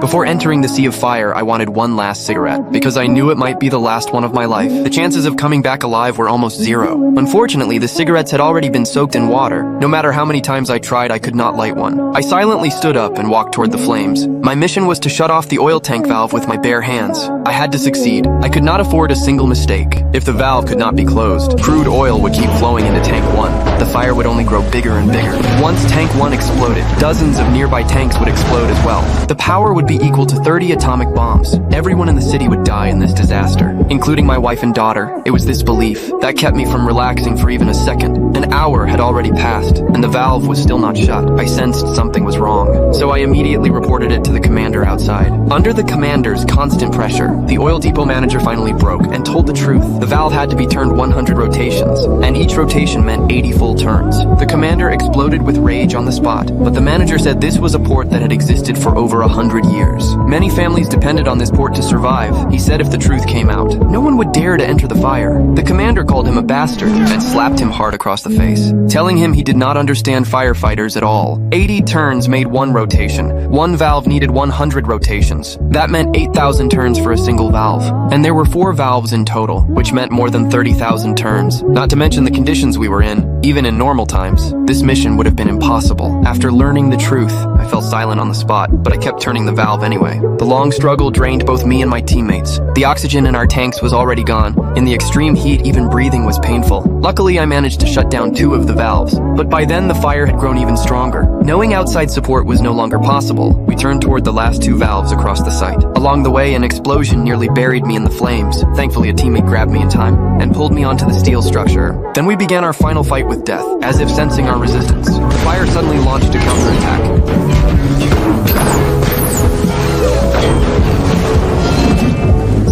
Before entering the sea of fire, I wanted one last cigarette, because I knew it might be the last one of my life. The chances of coming back alive were almost zero. Unfortunately, the cigarettes had already been soaked in water. No matter how many times I tried, I could not light one. I silently stood up and walked toward the flames. My mission was to shut off the oil tank valve with my bare hands. I had to succeed. I could not afford a single mistake. If the valve could not be closed, crude oil would keep flowing into tank 1. The fire would only grow bigger and bigger. Once tank 1 exploded, dozens of nearby tanks would explode as well. The power would be equal to 30 atomic bombs. Everyone in the city would die in this disaster, including my wife and daughter. It was this belief that kept me from relaxing for even a second. An hour had already passed, and the valve was still not shut. I sensed something was wrong, so I immediately reported it to the commander outside. Under the commander's constant pressure, the oil depot manager finally broke and told the truth. The valve had to be turned 100 rotations, and each rotation meant 80 full turns. The commander exploded with rage on the spot, but the manager said this was a port that had existed for over 100 years. Many families depended on this port to survive. He said if the truth came out, no one would dare to enter the fire. The commander called him a bastard and slapped him hard across the face, telling him he did not understand firefighters at all. 80 turns made one rotation. One valve needed 100 rotations. That meant 8,000 turns for a single valve. And there were 4 valves in total, which meant more than 30,000 turns. Not to mention the conditions we were in. Even in normal times, this mission would have been impossible. After learning the truth, I fell silent on the spot, but I kept turning the valve anyway. The long struggle drained both me and my teammates. The oxygen in our tanks was already gone. In the extreme heat, even breathing was painful. Luckily, I managed to shut down 2 of the valves, but by then the fire had grown even stronger. Knowing outside support was no longer possible, we turned toward the last 2 valves across the site. Along the way, an explosion nearly buried me in the flames. Thankfully, a teammate grabbed me in time and pulled me onto the steel structure. Then we began our final fight with death, as if sensing our resistance. The fire suddenly launched a counterattack.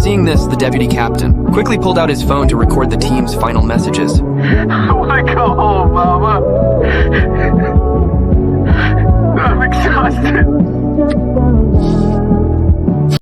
Seeing this, the deputy captain quickly pulled out his phone to record the team's final messages. I want to go home, Mama. I'm exhausted.